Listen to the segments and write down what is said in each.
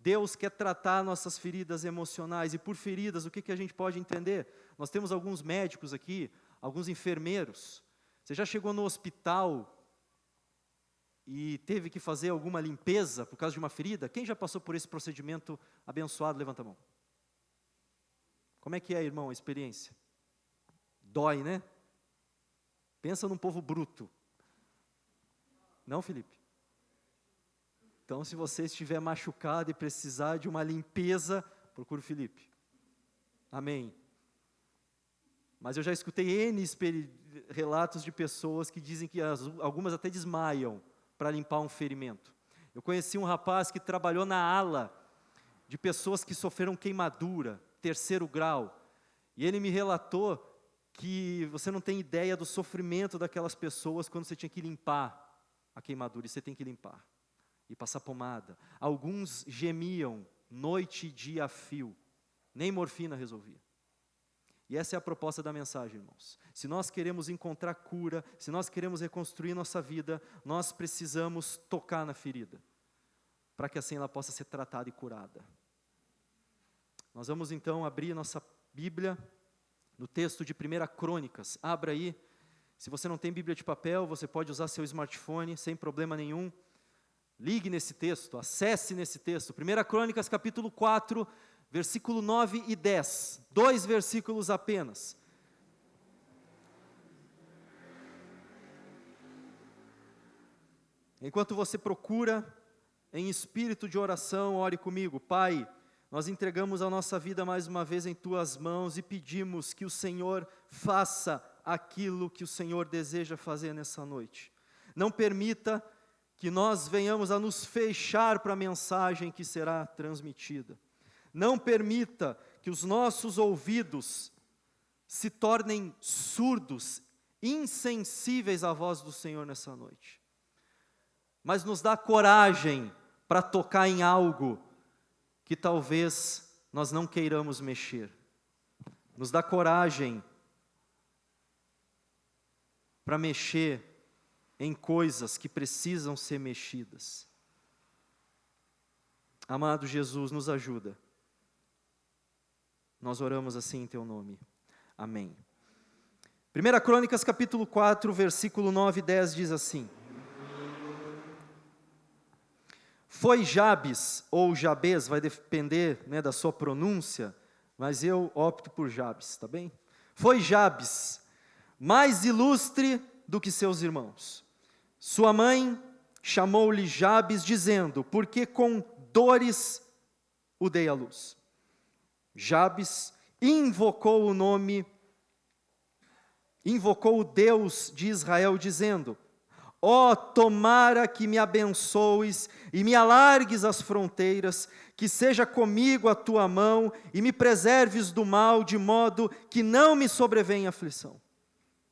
Deus quer tratar nossas feridas emocionais. E por feridas, o que a gente pode entender? Nós temos alguns médicos aqui, alguns enfermeiros. Você já chegou no hospital e teve que fazer alguma limpeza por causa de uma ferida? Quem já passou por esse procedimento abençoado? Levanta a mão. Como é que é, irmão, a experiência? Dói, né? Pensa num povo bruto. Não, Felipe? Então, se você estiver machucado e precisar de uma limpeza, procure o Felipe. Amém. Mas eu já escutei N relatos de pessoas que dizem que algumas até desmaiam para limpar um ferimento. Eu conheci um rapaz que trabalhou na ala de pessoas que sofreram queimadura, 3º grau. E ele me relatou que você não tem ideia do sofrimento daquelas pessoas quando você tinha que limpar a queimadura, e você tem que limpar, e passar pomada. Alguns gemiam noite e dia a fio, nem morfina resolvia. E essa é a proposta da mensagem, irmãos. Se nós queremos encontrar cura, se nós queremos reconstruir nossa vida, nós precisamos tocar na ferida, para que assim ela possa ser tratada e curada. Nós vamos então abrir nossa Bíblia no texto de 1 Crônicas. Abra aí. Se você não tem Bíblia de papel, você pode usar seu smartphone sem problema nenhum. Ligue nesse texto, acesse nesse texto. 1 Crônicas capítulo 4, versículo 9 e 10. 2 versículos apenas. Enquanto você procura, em espírito de oração, ore comigo. Pai, nós entregamos a nossa vida mais uma vez em Tuas mãos e pedimos que o Senhor faça aquilo que o Senhor deseja fazer nessa noite. Não permita que nós venhamos a nos fechar para a mensagem que será transmitida. Não permita que os nossos ouvidos se tornem surdos, insensíveis à voz do Senhor nessa noite. Mas nos dá coragem para tocar em algo que talvez nós não queiramos mexer. Nos dá coragem para mexer em coisas que precisam ser mexidas. Amado Jesus, nos ajuda. Nós oramos assim em Teu nome. Amém. 1 Crônicas capítulo 4, versículo 9 e 10 diz assim: Foi Jabes, ou Jabez, vai depender, né, da sua pronúncia, mas eu opto por Jabes, tá bem? Foi Jabes, mais ilustre do que seus irmãos. Sua mãe chamou-lhe Jabes, dizendo, porque com dores o dei à luz. Jabes invocou o Deus de Israel, dizendo, ó, tomara que me abençoes e me alargues as fronteiras, que seja comigo a tua mão e me preserves do mal, de modo que não me sobrevenha aflição.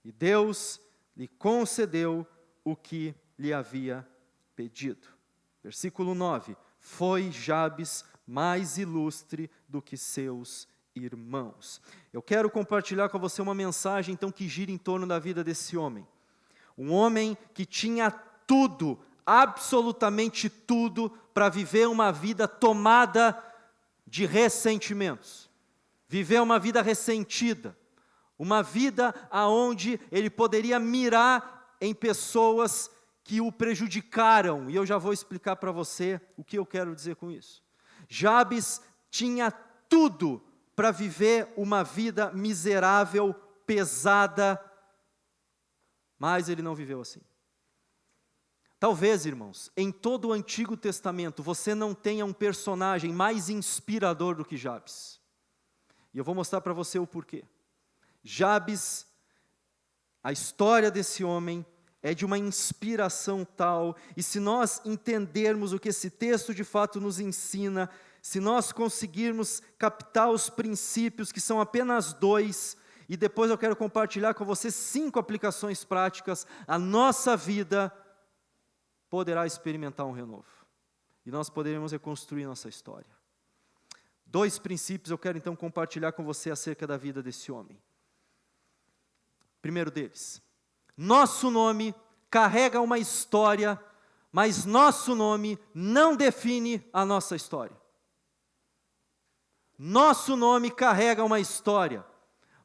E Deus lhe concedeu o que lhe havia pedido. Versículo 9, foi Jabes mais ilustre do que seus irmãos. Eu quero compartilhar com você uma mensagem então que gira em torno da vida desse homem. Um homem que tinha tudo, absolutamente tudo, para viver uma vida tomada de ressentimentos. Viver uma vida ressentida. Uma vida onde ele poderia mirar em pessoas que o prejudicaram. E eu já vou explicar para você o que eu quero dizer com isso. Jabes tinha tudo para viver uma vida miserável, pesada, mas ele não viveu assim. Talvez, irmãos, em todo o Antigo Testamento, você não tenha um personagem mais inspirador do que Jabes. E eu vou mostrar para você o porquê. Jabes, a história desse homem é de uma inspiração tal, e se nós entendermos o que esse texto de fato nos ensina, se nós conseguirmos captar os princípios, que são apenas 2, e depois eu quero compartilhar com você 5 aplicações práticas, a nossa vida poderá experimentar um renovo. E nós poderemos reconstruir nossa história. 2 princípios eu quero então compartilhar com você acerca da vida desse homem. Primeiro deles, nosso nome carrega uma história, mas nosso nome não define a nossa história. Nosso nome carrega uma história,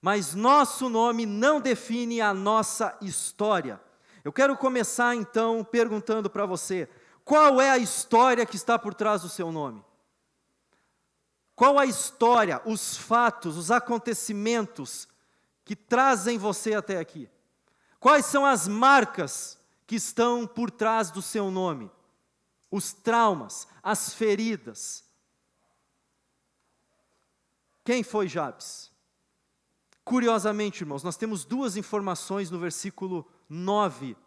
mas nosso nome não define a nossa história. Eu quero começar então perguntando para você, qual é a história que está por trás do seu nome? Qual a história, os fatos, os acontecimentos que trazem você até aqui? Quais são as marcas que estão por trás do seu nome? Os traumas, as feridas. Quem foi Jabes? Curiosamente, irmãos, nós temos duas informações no versículo 9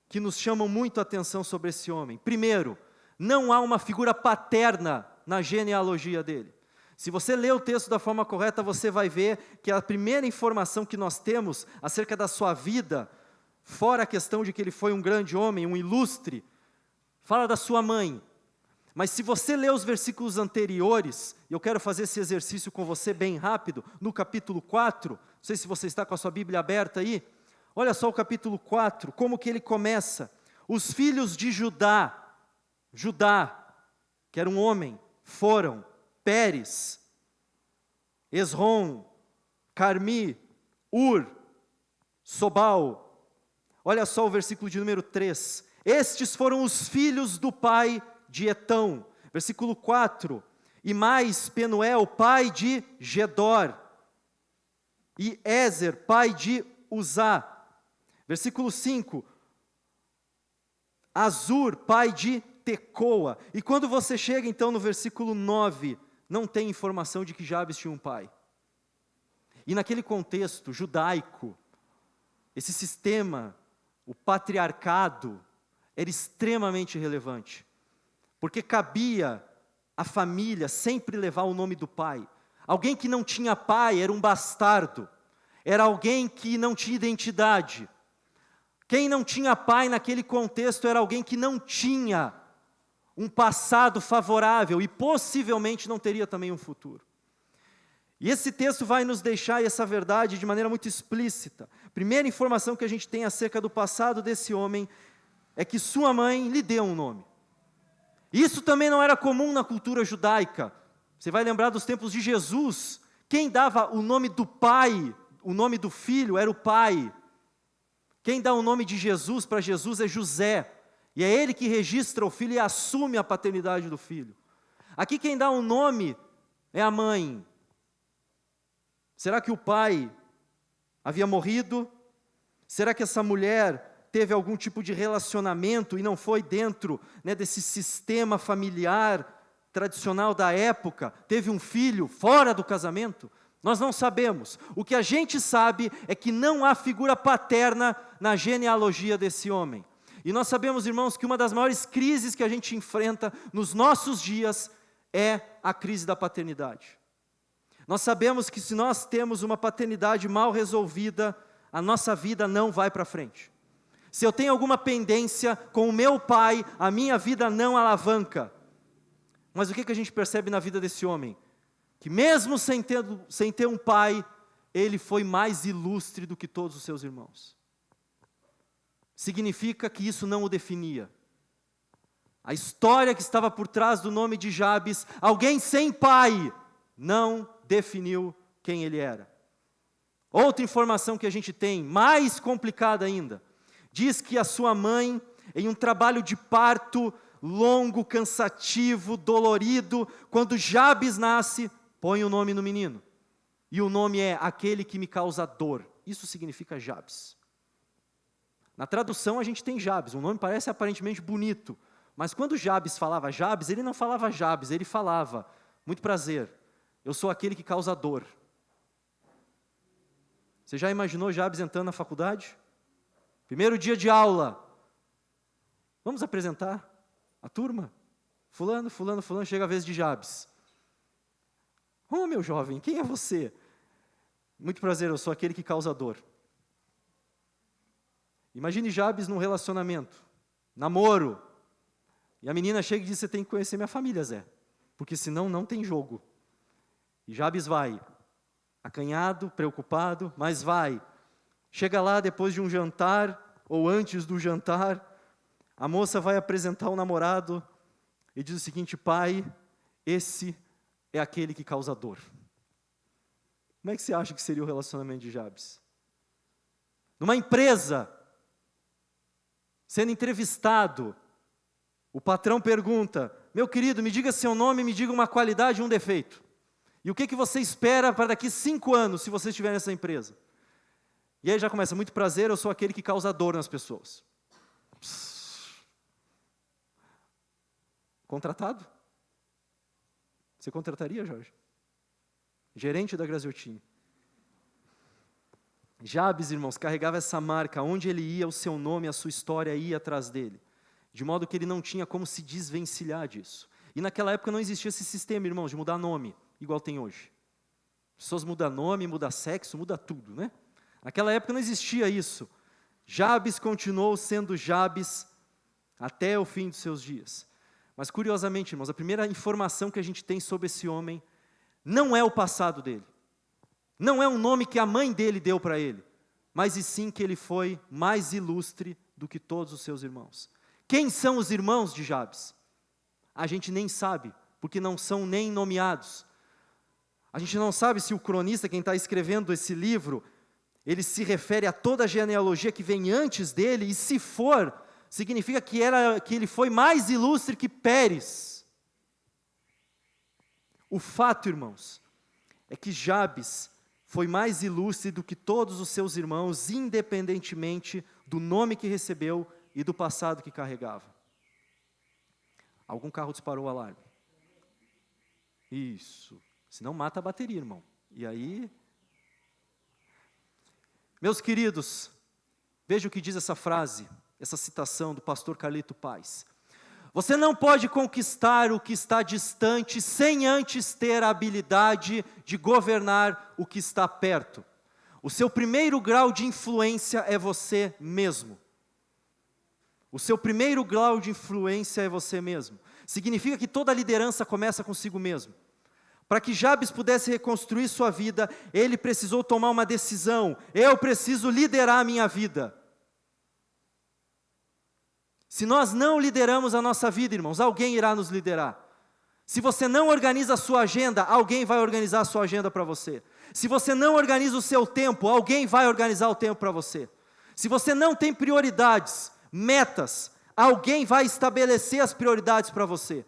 que nos chamam muito a atenção sobre esse homem. Primeiro, não há uma figura paterna na genealogia dele. Se você ler o texto da forma correta, você vai ver que a primeira informação que nós temos acerca da sua vida, fora a questão de que ele foi um grande homem, um ilustre, fala da sua mãe. Mas se você ler os versículos anteriores, e eu quero fazer esse exercício com você bem rápido, no capítulo 4, não sei se você está com a sua Bíblia aberta aí, olha só o capítulo 4, como que ele começa. Os filhos de Judá, que era um homem, foram Pérez, Esrom, Carmi, Ur, Sobal. Olha só o versículo de número 3. Estes foram os filhos do pai de Etão. Versículo 4. E mais Penuel, pai de Gedor. E Ézer, pai de Uzá. Versículo 5. Azur, pai de Tecoa. E quando você chega então no versículo 9, não tem informação de que Jabes tinha um pai. E naquele contexto judaico, esse sistema, o patriarcado, era extremamente relevante. Porque cabia à família sempre levar o nome do pai. Alguém que não tinha pai era um bastardo. Era alguém que não tinha identidade. Quem não tinha pai naquele contexto era alguém que não tinha um passado favorável e possivelmente não teria também um futuro. E esse texto vai nos deixar essa verdade de maneira muito explícita. Primeira informação que a gente tem acerca do passado desse homem é que sua mãe lhe deu um nome. Isso também não era comum na cultura judaica. Você vai lembrar dos tempos de Jesus. Quem dava o nome do pai, o nome do filho, era o pai. Quem dá o nome de Jesus para Jesus é José. E é ele que registra o filho e assume a paternidade do filho. Aqui quem dá o nome é a mãe. Será que o pai havia morrido? Será que essa mulher teve algum tipo de relacionamento e não foi dentro, desse sistema familiar tradicional da época? Teve um filho fora do casamento? Nós não sabemos. O que a gente sabe é que não há figura paterna na genealogia desse homem. E nós sabemos, irmãos, que uma das maiores crises que a gente enfrenta nos nossos dias é a crise da paternidade. Nós sabemos que se nós temos uma paternidade mal resolvida, a nossa vida não vai para frente. Se eu tenho alguma pendência com o meu pai, a minha vida não alavanca. Mas o que a gente percebe na vida desse homem? Que mesmo sem ter um pai, ele foi mais ilustre do que todos os seus irmãos. Significa que isso não o definia. A história que estava por trás do nome de Jabes, alguém sem pai, não definiu quem ele era. Outra informação que a gente tem, mais complicada ainda, diz que a sua mãe, em um trabalho de parto longo, cansativo, dolorido, quando Jabes nasce, põe o nome no menino. E o nome é aquele que me causa dor. Isso significa Jabes. Na tradução a gente tem Jabes, o nome parece aparentemente bonito, mas quando Jabes falava Jabes, ele não falava Jabes, ele falava, muito prazer, eu sou aquele que causa dor. Você já imaginou Jabes entrando na faculdade? Primeiro dia de aula, vamos apresentar a turma? Fulano, chega a vez de Jabes. Oh, meu jovem, quem é você? Muito prazer, eu sou aquele que causa dor. Imagine Jabes num relacionamento, namoro, e a menina chega e diz, você tem que conhecer minha família, Zé, porque senão não tem jogo. E Jabes vai, acanhado, preocupado, mas vai. Chega lá depois de um jantar, ou antes do jantar, a moça vai apresentar o namorado, e diz o seguinte, pai, esse é aquele que causa dor. Como é que você acha que seria o relacionamento de Jabes? Numa empresa, sendo entrevistado, o patrão pergunta: meu querido, me diga seu nome, me diga uma qualidade e um defeito. E o que você espera para daqui 5 anos, se você estiver nessa empresa? E aí já começa: muito prazer, eu sou aquele que causa dor nas pessoas. Contratado? Você contrataria, Jorge? Gerente da Graziotin. Jabes, irmãos, carregava essa marca. Onde ele ia, o seu nome, a sua história ia atrás dele. De modo que ele não tinha como se desvencilhar disso. E naquela época não existia esse sistema, irmãos, de mudar nome, igual tem hoje. As pessoas mudam nome, mudam sexo, muda tudo, né? Naquela época não existia isso. Jabes continuou sendo Jabes até o fim dos seus dias. Mas curiosamente, irmãos, a primeira informação que a gente tem sobre esse homem não é o passado dele. Não é um nome que a mãe dele deu para ele, mas e sim que ele foi mais ilustre do que todos os seus irmãos. Quem são os irmãos de Jabes? A gente nem sabe, porque não são nem nomeados. A gente não sabe se o cronista, quem está escrevendo esse livro, ele se refere a toda a genealogia que vem antes dele, e se for, significa que ele foi mais ilustre que Pérez. O fato, irmãos, é que Jabes foi mais ilustre do que todos os seus irmãos, independentemente do nome que recebeu e do passado que carregava. Algum carro disparou o alarme? Isso. Senão mata a bateria, irmão. E aí... Meus queridos, veja o que diz essa frase, essa citação do pastor Carlito Paz. Você não pode conquistar o que está distante sem antes ter a habilidade de governar o que está perto. O seu primeiro grau de influência é você mesmo. O seu primeiro grau de influência é você mesmo. Significa que toda liderança começa consigo mesmo. Para que Jabes pudesse reconstruir sua vida, ele precisou tomar uma decisão. Eu preciso liderar a minha vida. Se nós não lideramos a nossa vida, irmãos, alguém irá nos liderar. Se você não organiza a sua agenda, alguém vai organizar a sua agenda para você. Se você não organiza o seu tempo, alguém vai organizar o tempo para você. Se você não tem prioridades, metas, alguém vai estabelecer as prioridades para você.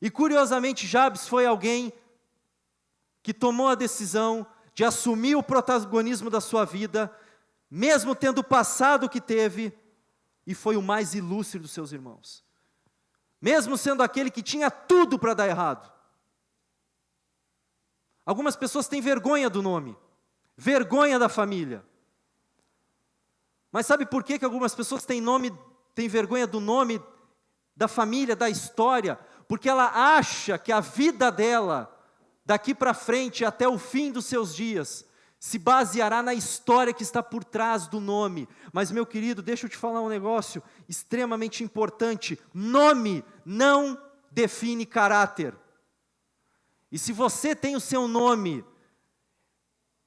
E curiosamente, Jabes foi alguém que tomou a decisão de assumir o protagonismo da sua vida, mesmo tendo o passado que teve, e foi o mais ilustre dos seus irmãos. Mesmo sendo aquele que tinha tudo para dar errado. Algumas pessoas têm vergonha do nome, vergonha da família. Mas sabe por que algumas pessoas têm vergonha do nome, da família, da história? Porque ela acha que a vida dela, daqui para frente até o fim dos seus dias, se baseará na história que está por trás do nome. Mas, meu querido, deixa eu te falar um negócio extremamente importante. Nome não define caráter. E se você tem o seu nome,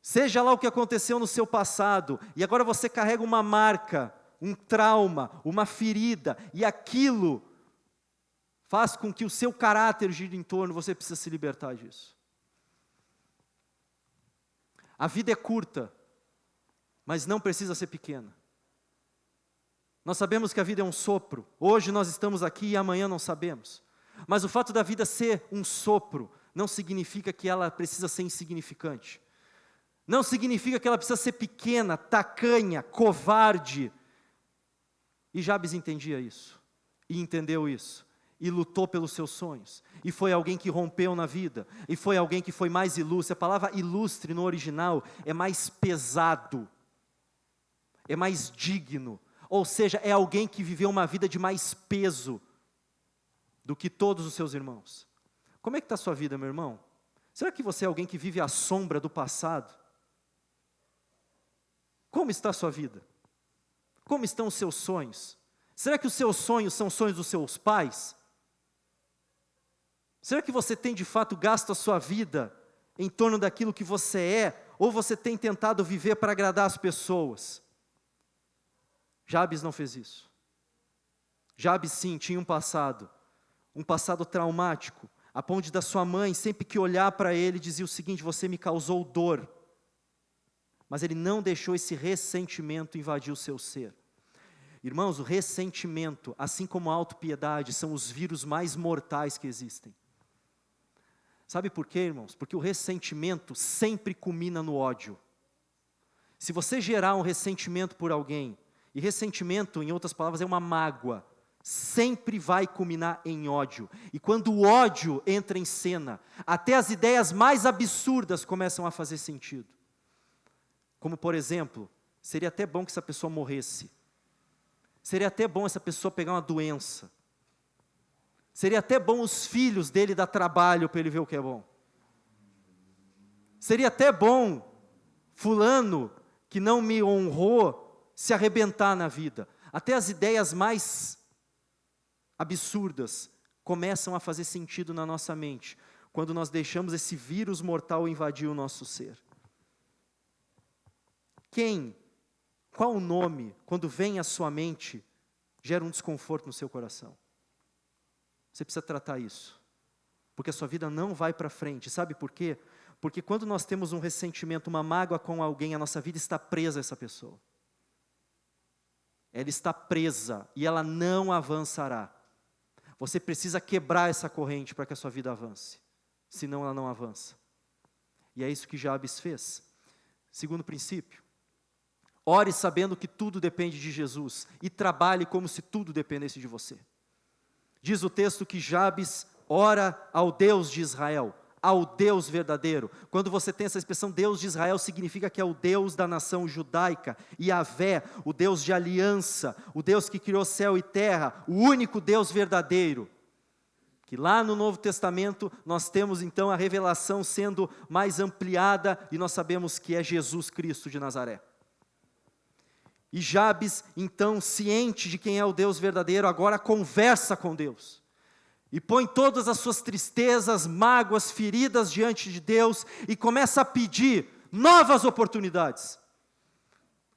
seja lá o que aconteceu no seu passado, e agora você carrega uma marca, um trauma, uma ferida, e aquilo faz com que o seu caráter gire em torno, você precisa se libertar disso. A vida é curta, mas não precisa ser pequena. Nós sabemos que a vida é um sopro. Hoje nós estamos aqui e amanhã não sabemos. Mas o fato da vida ser um sopro não significa que ela precisa ser insignificante. Não significa que ela precisa ser pequena, tacanha, covarde. E Jabes entendia isso, e entendeu isso, e lutou pelos seus sonhos, e foi alguém que rompeu na vida, e foi alguém que foi mais ilustre. A palavra ilustre no original é mais pesado, é mais digno, ou seja, é alguém que viveu uma vida de mais peso do que todos os seus irmãos. Como é que está a sua vida, meu irmão? Será que você é alguém que vive à sombra do passado? Como está a sua vida? Como estão os seus sonhos? Será que os seus sonhos são sonhos dos seus pais? Será que você tem de fato gasto a sua vida em torno daquilo que você é, ou você tem tentado viver para agradar as pessoas? Jabes não fez isso. Jabes sim, tinha um passado traumático, a ponto da sua mãe, sempre que olhar para ele, dizia o seguinte: você me causou dor. Mas ele não deixou esse ressentimento invadir o seu ser. Irmãos, o ressentimento, assim como a autopiedade, são os vírus mais mortais que existem. Sabe por quê, irmãos? Porque o ressentimento sempre culmina no ódio. Se você gerar um ressentimento por alguém, e ressentimento, em outras palavras, é uma mágoa, sempre vai culminar em ódio. E quando o ódio entra em cena, até as ideias mais absurdas começam a fazer sentido. Como, por exemplo, seria até bom que essa pessoa morresse. Seria até bom essa pessoa pegar uma doença. Seria até bom os filhos dele dar trabalho para ele ver o que é bom. Seria até bom fulano, que não me honrou, se arrebentar na vida. Até as ideias mais absurdas começam a fazer sentido na nossa mente, quando nós deixamos esse vírus mortal invadir o nosso ser. Qual o nome, quando vem à sua mente, gera um desconforto no seu coração? Você precisa tratar isso, porque a sua vida não vai para frente. Sabe por quê? Porque quando nós temos um ressentimento, uma mágoa com alguém, a nossa vida está presa a essa pessoa. Ela está presa e ela não avançará. Você precisa quebrar essa corrente para que a sua vida avance, senão ela não avança. E é isso que Jabes fez. Segundo princípio, ore sabendo que tudo depende de Jesus e trabalhe como se tudo dependesse de você. Diz o texto que Jabes ora ao Deus de Israel, ao Deus verdadeiro. Quando você tem essa expressão Deus de Israel, significa que é o Deus da nação judaica, Yahvé, o Deus de aliança, o Deus que criou céu e terra, o único Deus verdadeiro. Que lá no Novo Testamento nós temos então a revelação sendo mais ampliada e nós sabemos que é Jesus Cristo de Nazaré. E Jabes, então, ciente de quem é o Deus verdadeiro, agora conversa com Deus. E põe todas as suas tristezas, mágoas, feridas diante de Deus e começa a pedir novas oportunidades.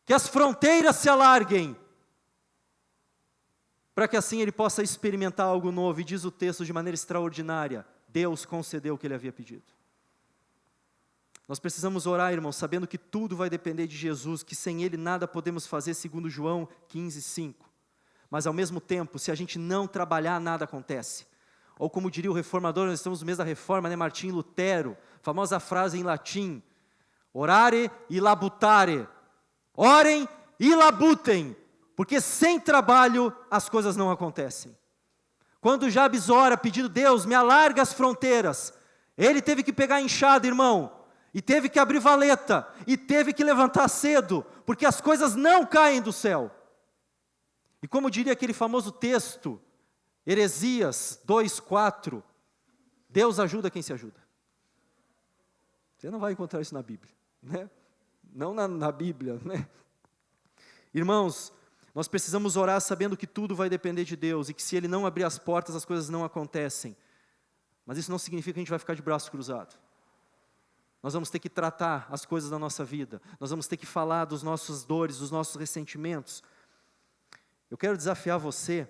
Que as fronteiras se alarguem, para que assim ele possa experimentar algo novo. E diz o texto de maneira extraordinária, Deus concedeu o que ele havia pedido. Nós precisamos orar, irmãos, sabendo que tudo vai depender de Jesus, que sem Ele nada podemos fazer, segundo João 15:5. Mas ao mesmo tempo, se a gente não trabalhar, nada acontece. Ou como diria o reformador, nós estamos no mês da reforma, né? Martinho Lutero, famosa frase em latim, orare e labutare, orem e labutem, porque sem trabalho as coisas não acontecem. Quando Jabes ora pedindo, Deus, me alarga as fronteiras, ele teve que pegar a enxada, irmão, e teve que abrir valeta, e teve que levantar cedo, porque as coisas não caem do céu. E como diria aquele famoso texto, Heresias 2:4, Deus ajuda quem se ajuda. Você não vai encontrar isso na Bíblia, né? Não na Bíblia, né? Irmãos, nós precisamos orar sabendo que tudo vai depender de Deus, e que se Ele não abrir as portas, as coisas não acontecem. Mas isso não significa que a gente vai ficar de braço cruzado. Nós vamos ter que tratar as coisas da nossa vida. Nós vamos ter que falar dos nossos dores, dos nossos ressentimentos. Eu quero desafiar você,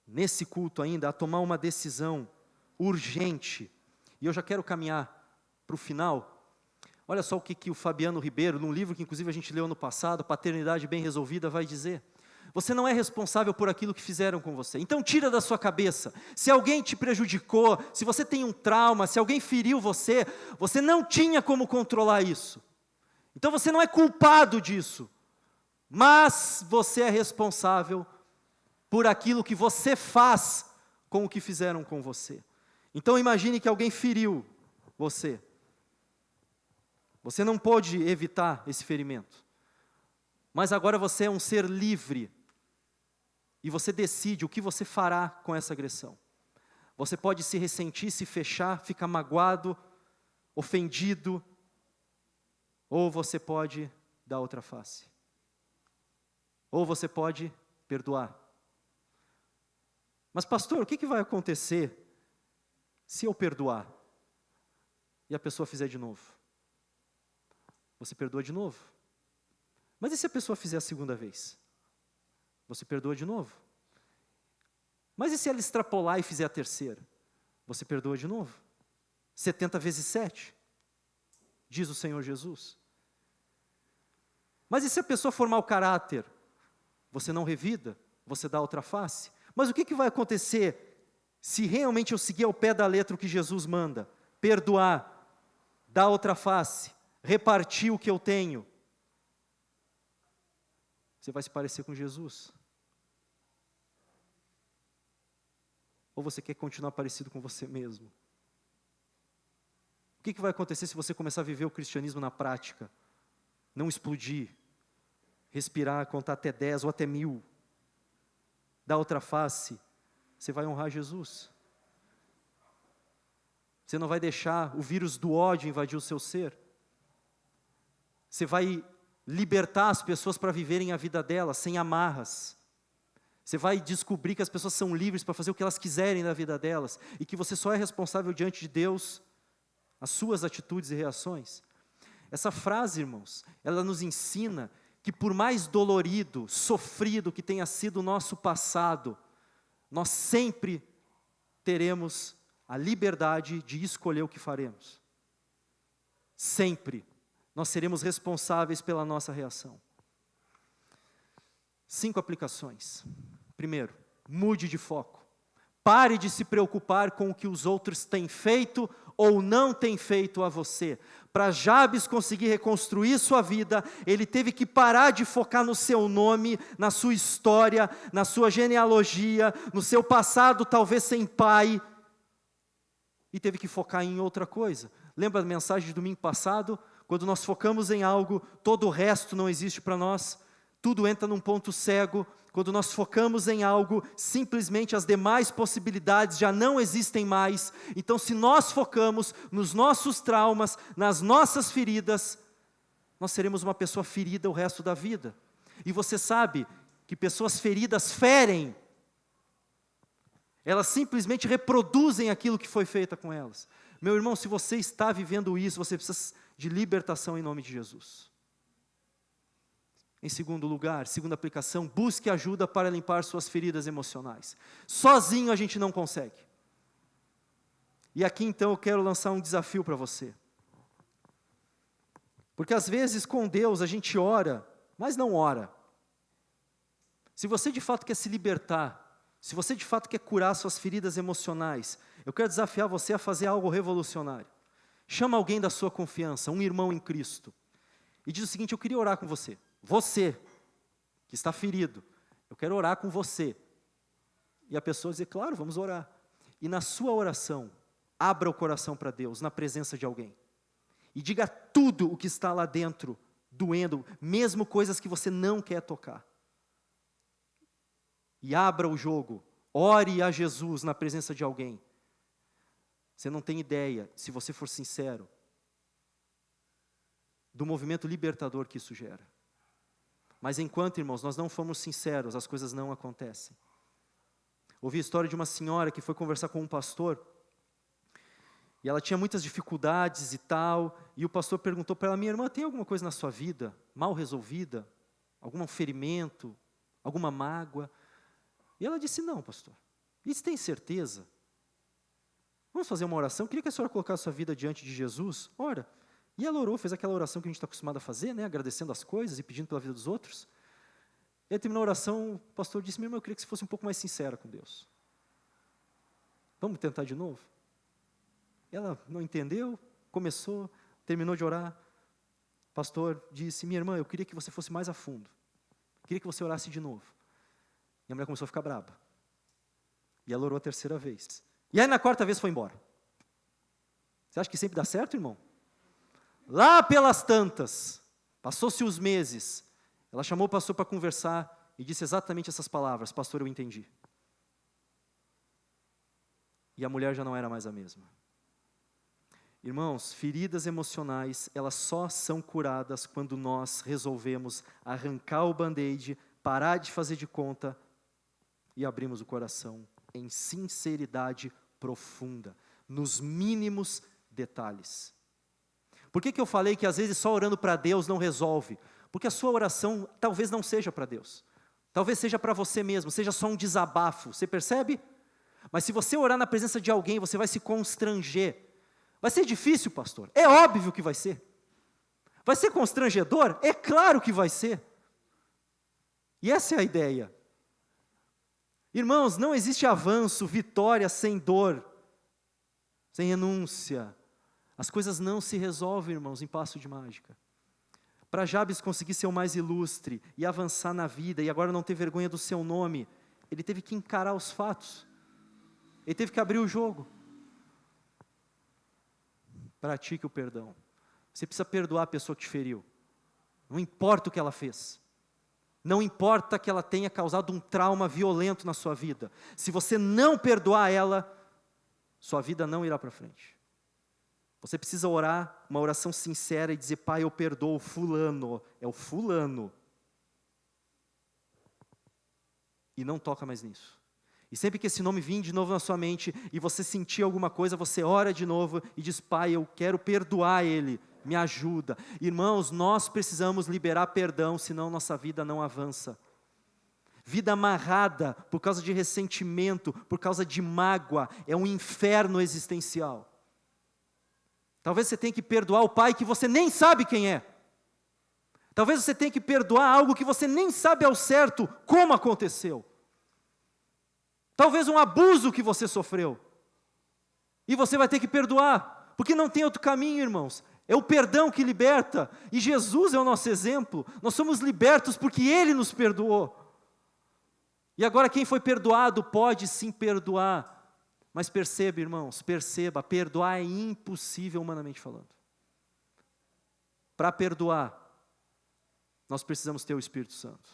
nesse culto ainda, a tomar uma decisão urgente. E eu já quero caminhar para o final. Olha só o que o Fabiano Ribeiro, num livro que inclusive a gente leu no passado, Paternidade Bem Resolvida, vai dizer. Você não é responsável por aquilo que fizeram com você. Então tira da sua cabeça. Se alguém te prejudicou, se você tem um trauma, se alguém feriu você, você não tinha como controlar isso. Então você não é culpado disso. Mas você é responsável por aquilo que você faz com o que fizeram com você. Então imagine que alguém feriu você. Você não pôde evitar esse ferimento. Mas agora você é um ser livre. E você decide o que você fará com essa agressão. Você pode se ressentir, se fechar, ficar magoado, ofendido. Ou você pode dar outra face. Ou você pode perdoar. Mas pastor, o que vai acontecer se eu perdoar? E a pessoa fizer de novo? Você perdoa de novo. Mas e se a pessoa fizer a segunda vez? Você perdoa de novo. Mas e se ela extrapolar e fizer a terceira? você perdoa de novo. 70 vezes 7, diz o Senhor Jesus. Mas e se a pessoa for mau caráter? Você não revida, você dá outra face. Mas o que vai acontecer se realmente eu seguir ao pé da letra o que Jesus manda? Perdoar, dar outra face, repartir o que eu tenho. Você vai se parecer com Jesus? Ou você quer continuar parecido com você mesmo? O que vai acontecer se você começar a viver o cristianismo na prática? Não explodir, respirar, contar até 10 ou até 1000, dar outra face, você vai honrar Jesus. Você não vai deixar o vírus do ódio invadir o seu ser. Você vai libertar as pessoas para viverem a vida delas, sem amarras. Você vai descobrir que as pessoas são livres para fazer o que elas quiserem na vida delas, e que você só é responsável diante de Deus, as suas atitudes e reações. Essa frase, irmãos, ela nos ensina que por mais dolorido, sofrido que tenha sido o nosso passado, nós sempre teremos a liberdade de escolher o que faremos. Sempre. Nós seremos responsáveis pela nossa reação. 5 aplicações. Primeiro, mude de foco. Pare de se preocupar com o que os outros têm feito ou não têm feito a você. Para Jabes conseguir reconstruir sua vida, ele teve que parar de focar no seu nome, na sua história, na sua genealogia, no seu passado talvez sem pai, e teve que focar em outra coisa. Lembra da mensagem de domingo passado? Quando nós focamos em algo, todo o resto não existe para nós. Tudo entra num ponto cego. Quando nós focamos em algo, simplesmente as demais possibilidades já não existem mais. Então, se nós focamos nos nossos traumas, nas nossas feridas, nós seremos uma pessoa ferida o resto da vida. E você sabe que pessoas feridas ferem. Elas simplesmente reproduzem aquilo que foi feito com elas. Meu irmão, se você está vivendo isso, você precisa de libertação em nome de Jesus. Em segundo lugar, segunda aplicação, busque ajuda para limpar suas feridas emocionais. Sozinho a gente não consegue. E aqui então eu quero lançar um desafio para você. Porque às vezes com Deus a gente ora, mas não ora. Se você de fato quer se libertar, se você de fato quer curar suas feridas emocionais, eu quero desafiar você a fazer algo revolucionário. Chama alguém da sua confiança, um irmão em Cristo, e diz o seguinte: eu queria orar com você. Você, que está ferido, eu quero orar com você. E a pessoa diz, claro, vamos orar. E na sua oração, abra o coração para Deus, na presença de alguém. E diga tudo o que está lá dentro, doendo, mesmo coisas que você não quer tocar. E abra o jogo, ore a Jesus na presença de alguém. Você não tem ideia, se você for sincero, do movimento libertador que isso gera. Mas enquanto, irmãos, nós não formos sinceros, as coisas não acontecem. Ouvi a história de uma senhora que foi conversar com um pastor, e ela tinha muitas dificuldades e tal, e o pastor perguntou para ela: minha irmã, tem alguma coisa na sua vida mal resolvida? Algum ferimento? Alguma mágoa? E ela disse: não, pastor. E você tem certeza? Vamos fazer uma oração? Eu queria que a senhora colocasse a sua vida diante de Jesus. Ora. E ela orou, fez aquela oração que a gente está acostumado a fazer, né? Agradecendo as coisas e pedindo pela vida dos outros. E aí terminou a oração, o pastor disse: minha irmã, eu queria que você fosse um pouco mais sincera com Deus. Vamos tentar de novo? Ela não entendeu, começou, terminou de orar. O pastor disse: minha irmã, eu queria que você fosse mais a fundo. Eu queria que você orasse de novo. E a mulher começou a ficar braba. E ela orou a terceira vez. E aí na quarta vez foi embora. Você acha que sempre dá certo, irmão? Lá pelas tantas, passou-se os meses, ela chamou o pastor para conversar e disse exatamente essas palavras: pastor, eu entendi. E a mulher já não era mais a mesma. Irmãos, feridas emocionais, elas só são curadas quando nós resolvemos arrancar o band-aid, parar de fazer de conta e abrimos o coração em sinceridade profunda, nos mínimos detalhes. Por que eu falei que às vezes só orando para Deus não resolve? Porque a sua oração talvez não seja para Deus. Talvez seja para você mesmo, seja só um desabafo. Você percebe? Mas se você orar na presença de alguém, você vai se constranger. Vai ser difícil, pastor? É óbvio que vai ser. Vai ser constrangedor? É claro que vai ser. E essa é a ideia. Irmãos, não existe avanço, vitória sem dor, sem renúncia. As coisas não se resolvem, irmãos, em passo de mágica. Para Jabes conseguir ser o mais ilustre e avançar na vida, e agora não ter vergonha do seu nome, ele teve que encarar os fatos. Ele teve que abrir o jogo. Pratique o perdão. Você precisa perdoar a pessoa que te feriu. Não importa o que ela fez. Não importa que ela tenha causado um trauma violento na sua vida. Se você não perdoar ela, sua vida não irá para frente. Você precisa orar uma oração sincera e dizer: Pai, eu perdoo fulano. É o fulano. E não toca mais nisso. E sempre que esse nome vir de novo na sua mente e você sentir alguma coisa, você ora de novo e diz: Pai, eu quero perdoar ele, me ajuda. Irmãos, nós precisamos liberar perdão, senão nossa vida não avança. Vida amarrada por causa de ressentimento, por causa de mágoa, é um inferno existencial. Talvez você tenha que perdoar o pai que você nem sabe quem é. Talvez você tenha que perdoar algo que você nem sabe ao certo como aconteceu. Talvez um abuso que você sofreu. E você vai ter que perdoar, porque não tem outro caminho, irmãos. É o perdão que liberta, e Jesus é o nosso exemplo. Nós somos libertos porque Ele nos perdoou. E agora quem foi perdoado pode sim perdoar. Mas perceba, irmãos, perceba, perdoar é impossível humanamente falando. Para perdoar, nós precisamos ter o Espírito Santo.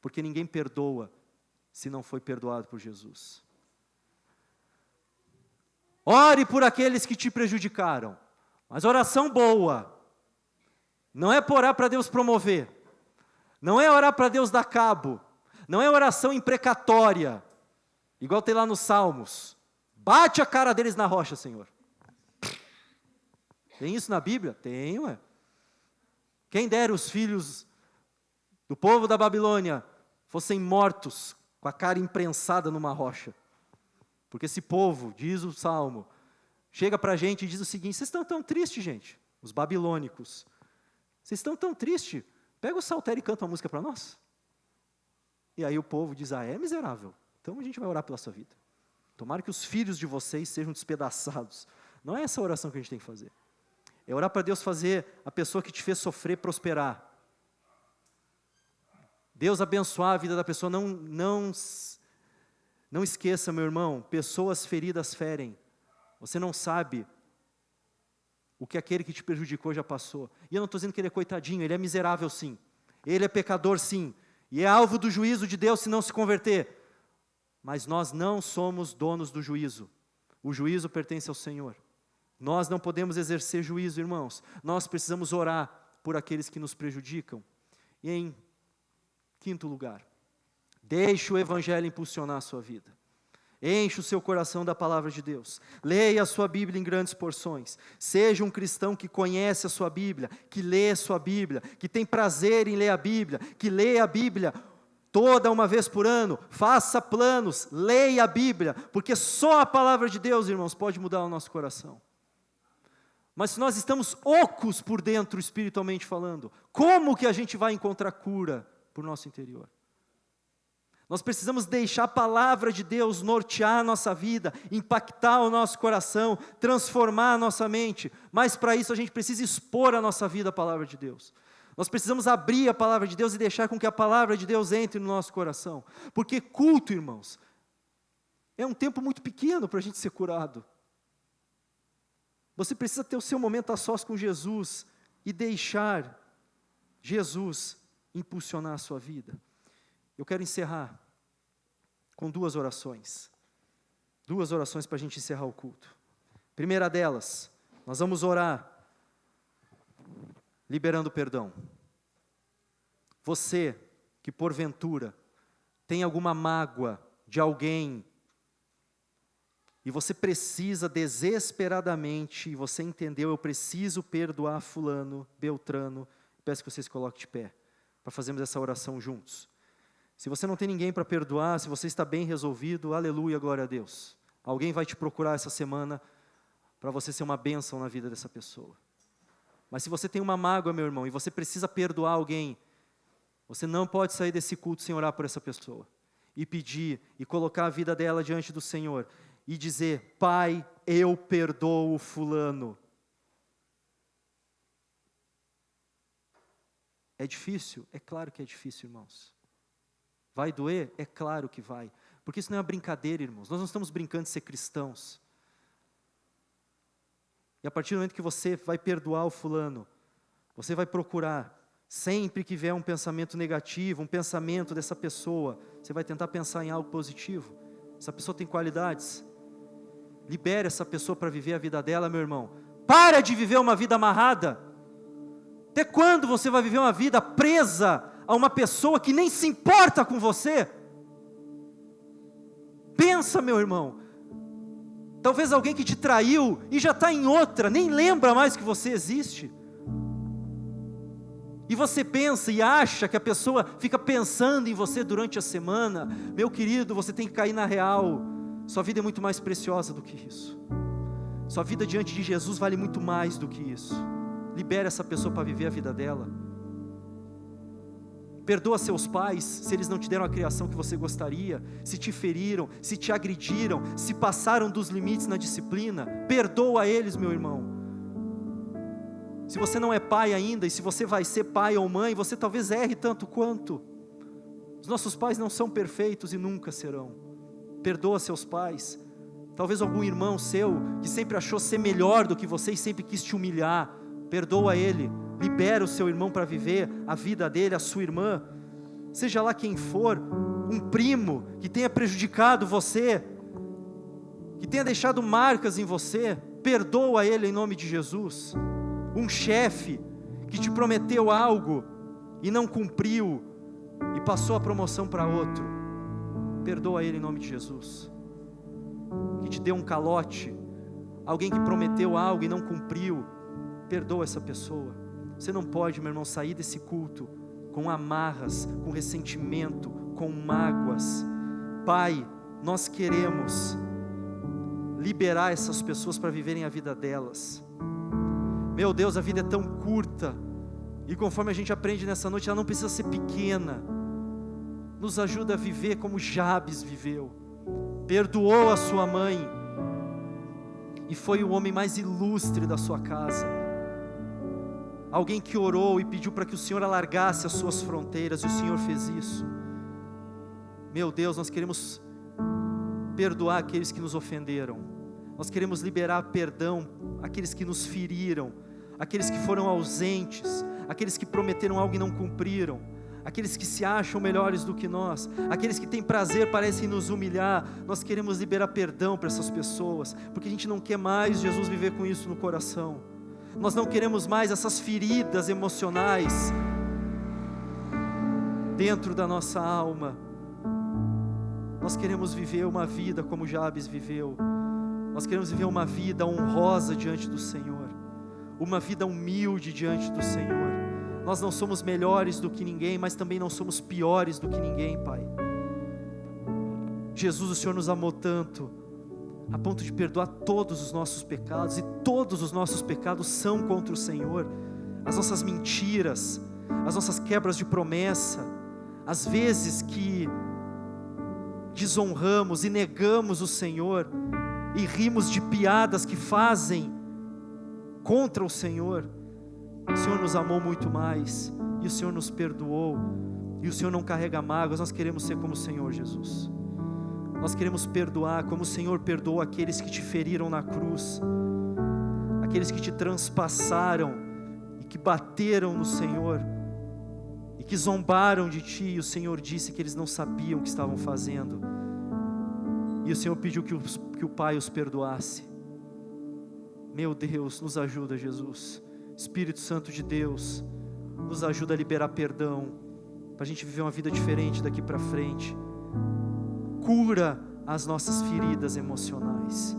Porque ninguém perdoa se não foi perdoado por Jesus. Ore por aqueles que te prejudicaram. Mas oração boa. Não é por orar para Deus promover. Não é orar para Deus dar cabo. Não é oração imprecatória. Igual tem lá nos Salmos. Bate a cara deles na rocha, Senhor. Tem isso na Bíblia? Tem, ué. Quem dera os filhos do povo da Babilônia fossem mortos com a cara imprensada numa rocha. Porque esse povo, diz o Salmo, chega para a gente e diz o seguinte: vocês estão tão tristes, gente, os babilônicos. Vocês estão tão tristes, pega o saltério e canta uma música para nós. E aí o povo diz: é miserável, então a gente vai orar pela sua vida. Tomara que os filhos de vocês sejam despedaçados. Não é essa a oração que a gente tem que fazer. É orar para Deus fazer a pessoa que te fez sofrer prosperar. Deus abençoar a vida da pessoa. Não esqueça, meu irmão, pessoas feridas ferem. Você não sabe o que aquele que te prejudicou já passou. E eu não estou dizendo que ele é coitadinho, ele é miserável sim. Ele é pecador sim. E é alvo do juízo de Deus se não se converter. Mas nós não somos donos do juízo. O juízo pertence ao Senhor. Nós não podemos exercer juízo, irmãos. Nós precisamos orar por aqueles que nos prejudicam. E em quinto lugar, deixe o Evangelho impulsionar a sua vida. Enche o seu coração da palavra de Deus. Leia a sua Bíblia em grandes porções. Seja um cristão que conhece a sua Bíblia, que lê a sua Bíblia, que tem prazer em ler a Bíblia, que lê a Bíblia toda uma vez por ano. Faça planos, leia a Bíblia, porque só a palavra de Deus, irmãos, pode mudar o nosso coração. Mas se nós estamos ocos por dentro, espiritualmente falando, como que a gente vai encontrar cura por nosso interior? Nós precisamos deixar a palavra de Deus nortear a nossa vida, impactar o nosso coração, transformar a nossa mente. Mas para isso a gente precisa expor a nossa vida à palavra de Deus. Nós precisamos abrir a palavra de Deus e deixar com que a palavra de Deus entre no nosso coração. Porque culto, irmãos, é um tempo muito pequeno para a gente ser curado. Você precisa ter o seu momento a sós com Jesus e deixar Jesus impulsionar a sua vida. Eu quero encerrar com duas orações. Duas orações para a gente encerrar o culto. Primeira delas, nós vamos orar liberando perdão. Você que porventura tem alguma mágoa de alguém e você precisa desesperadamente, e você entendeu, eu preciso perdoar fulano, beltrano, peço que vocês coloquem de pé para fazermos essa oração juntos. Se você não tem ninguém para perdoar, se você está bem resolvido, aleluia, glória a Deus. Alguém vai te procurar essa semana para você ser uma bênção na vida dessa pessoa. Mas se você tem uma mágoa, meu irmão, e você precisa perdoar alguém, você não pode sair desse culto sem orar por essa pessoa. E pedir, e colocar a vida dela diante do Senhor. E dizer, Pai, eu perdoo o fulano. É difícil? É claro que é difícil, irmãos. Vai doer? É claro que vai. Porque isso não é uma brincadeira, irmãos. Nós não estamos brincando de ser cristãos. E a partir do momento que você vai perdoar o fulano, você vai procurar, sempre que vier um pensamento negativo, um pensamento dessa pessoa, você vai tentar pensar em algo positivo. Essa pessoa tem qualidades. Libere essa pessoa para viver a vida dela, meu irmão. Para de viver uma vida amarrada. Até quando você vai viver uma vida presa a uma pessoa que nem se importa com você? Pensa, meu irmão. Talvez alguém que te traiu e já está em outra, nem lembra mais que você existe. E você pensa e acha que a pessoa fica pensando em você durante a semana. Meu querido, você tem que cair na real. Sua vida é muito mais preciosa do que isso. Sua vida diante de Jesus vale muito mais do que isso. Libere essa pessoa para viver a vida dela. Perdoa seus pais, se eles não te deram a criação que você gostaria, se te feriram, se te agrediram, se passaram dos limites na disciplina. Perdoa eles, meu irmão. Se você não é pai ainda, e se você vai ser pai ou mãe, você talvez erre tanto quanto. Os nossos pais não são perfeitos e nunca serão. Perdoa seus pais. Talvez algum irmão seu, que sempre achou ser melhor do que você e sempre quis te humilhar. Perdoa ele. Libera o seu irmão para viver a vida dele, a sua irmã. Seja lá quem for, um primo que tenha prejudicado você, que tenha deixado marcas em você, perdoa ele em nome de Jesus. Um chefe que te prometeu algo e não cumpriu e passou a promoção para outro, perdoa ele em nome de Jesus. Que te deu um calote, alguém que prometeu algo e não cumpriu, perdoa essa pessoa. Você não pode, meu irmão, sair desse culto com amarras, com ressentimento, com mágoas. Pai, nós queremos liberar essas pessoas para viverem a vida delas. Meu Deus, a vida é tão curta, e conforme a gente aprende nessa noite, ela não precisa ser pequena. Nos ajuda a viver como Jabes viveu. Perdoou a sua mãe, e foi o homem mais ilustre da sua casa. Alguém que orou e pediu para que o Senhor alargasse as suas fronteiras, e o Senhor fez isso. Meu Deus, nós queremos perdoar aqueles que nos ofenderam. Nós queremos liberar perdão àqueles que nos feriram, aqueles que foram ausentes, aqueles que prometeram algo e não cumpriram, aqueles que se acham melhores do que nós, aqueles que têm prazer, parecem nos humilhar. Nós queremos liberar perdão para essas pessoas, porque a gente não quer mais, Jesus, viver com isso no coração. Nós não queremos mais essas feridas emocionais dentro da nossa alma. Nós queremos viver uma vida como Jabes viveu. Nós queremos viver uma vida honrosa diante do Senhor, uma vida humilde diante do Senhor. Nós não somos melhores do que ninguém, mas também não somos piores do que ninguém, Pai. Jesus, o Senhor nos amou tanto, a ponto de perdoar todos os nossos pecados, e todos os nossos pecados são contra o Senhor. As nossas mentiras, as nossas quebras de promessa, as vezes que desonramos e negamos o Senhor, e rimos de piadas que fazem contra o Senhor. O Senhor nos amou muito mais, e o Senhor nos perdoou, e o Senhor não carrega mágoas. Nós queremos ser como o Senhor, Jesus. Nós queremos perdoar como o Senhor perdoou aqueles que te feriram na cruz, aqueles que te transpassaram e que bateram no Senhor e que zombaram de ti, e o Senhor disse que eles não sabiam o que estavam fazendo, e o Senhor pediu que o Pai os perdoasse. Meu Deus, nos ajuda, Jesus. Espírito Santo de Deus, nos ajuda a liberar perdão, para a gente viver uma vida diferente daqui para frente. Cura as nossas feridas emocionais,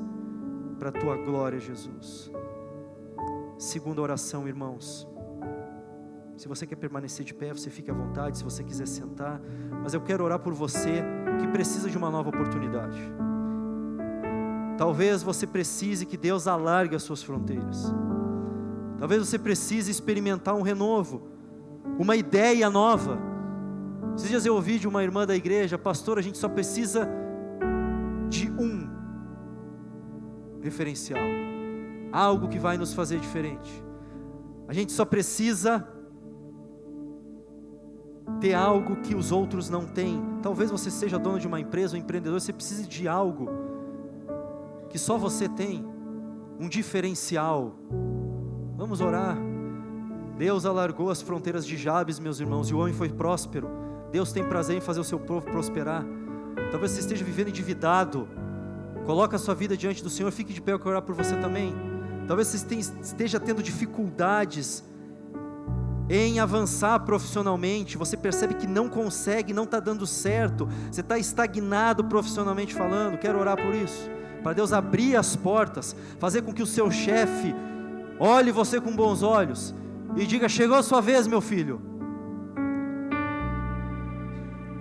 para a Tua glória, Jesus. Segunda oração, irmãos. Se você quer permanecer de pé, você fique à vontade, se você quiser sentar. Mas eu quero orar por você que precisa de uma nova oportunidade. Talvez você precise que Deus alargue as suas fronteiras. Talvez você precise experimentar um renovo, uma ideia nova. Esses dias eu ouvi de uma irmã da igreja: pastor, a gente só precisa de um referencial, algo que vai nos fazer diferente. A gente só precisa ter algo que os outros não têm. Talvez você seja dono de uma empresa, um empreendedor, você precise de algo que só você tem, um diferencial. Vamos orar. Deus alargou as fronteiras de Jabes, meus irmãos, e o homem foi próspero. Deus tem prazer em fazer o seu povo prosperar. Talvez você esteja vivendo endividado. Coloque a sua vida diante do Senhor. Fique de pé, eu quero orar por você também. Talvez você esteja tendo dificuldades em avançar profissionalmente. Você percebe que não consegue, não está dando certo. Você está estagnado profissionalmente falando. Quero orar por isso, para Deus abrir as portas, fazer com que o seu chefe olhe você com bons olhos e diga: chegou a sua vez, meu filho.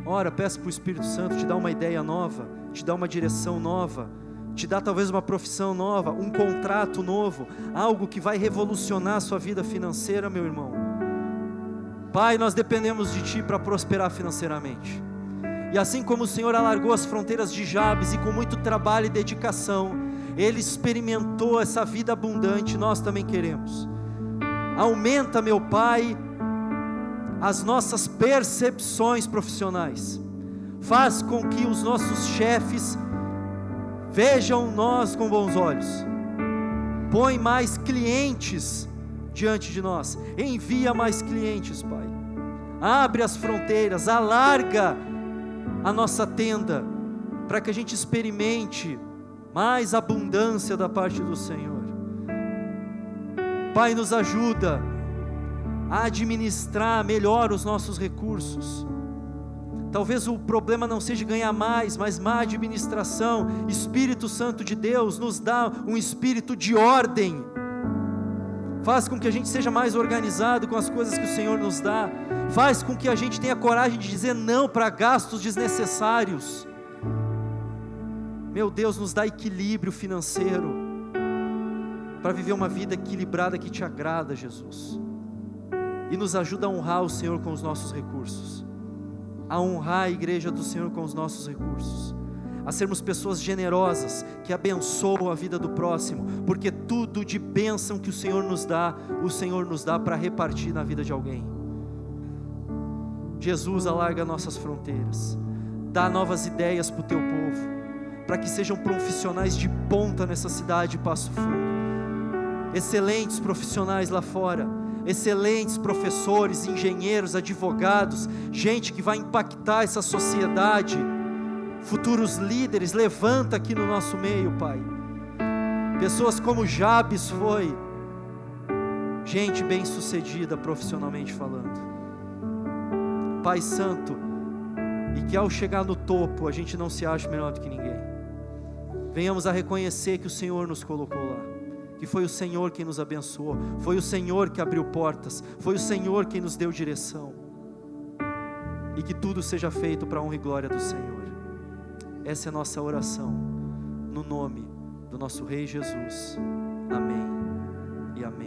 Ora, peça para o Espírito Santo te dar uma ideia nova, te dar uma direção nova, te dar talvez uma profissão nova, um contrato novo, algo que vai revolucionar a sua vida financeira, meu irmão. Pai, nós dependemos de Ti para prosperar financeiramente. E assim como o Senhor alargou as fronteiras de Jabes, e com muito trabalho e dedicação, ele experimentou essa vida abundante, nós também queremos. Aumenta, meu Pai, as nossas percepções profissionais. Faz com que os nossos chefes vejam nós com bons olhos. Põe mais clientes diante de nós. Envia mais clientes, Pai. Abre as fronteiras, alarga a nossa tenda, para que a gente experimente mais abundância da parte do Senhor. Pai, nos ajuda a administrar melhor os nossos recursos. Talvez o problema não seja ganhar mais, mas má administração. Espírito Santo de Deus nos dá um espírito de ordem. Faz com que a gente seja mais organizado com as coisas que o Senhor nos dá. Faz com que a gente tenha coragem de dizer não para gastos desnecessários. Meu Deus, nos dá equilíbrio financeiro, para viver uma vida equilibrada que Te agrada, Jesus. E nos ajuda a honrar o Senhor com os nossos recursos, a honrar a igreja do Senhor com os nossos recursos, a sermos pessoas generosas, que abençoam a vida do próximo, porque tudo de bênção que o Senhor nos dá para repartir na vida de alguém. Jesus, alarga nossas fronteiras, dá novas ideias para o Teu povo, para que sejam profissionais de ponta nessa cidade de Passo Fundo, excelentes profissionais lá fora, excelentes professores, engenheiros, advogados, gente que vai impactar essa sociedade, futuros líderes. Levanta aqui no nosso meio, Pai, pessoas como Jabes foi, gente bem sucedida profissionalmente falando. Pai Santo, e que ao chegar no topo a gente não se ache melhor do que ninguém. Venhamos a reconhecer que o Senhor nos colocou lá, que foi o Senhor quem nos abençoou, foi o Senhor que abriu portas, foi o Senhor quem nos deu direção, e que tudo seja feito para a honra e glória do Senhor. Essa é a nossa oração, no nome do nosso Rei Jesus. Amém e amém.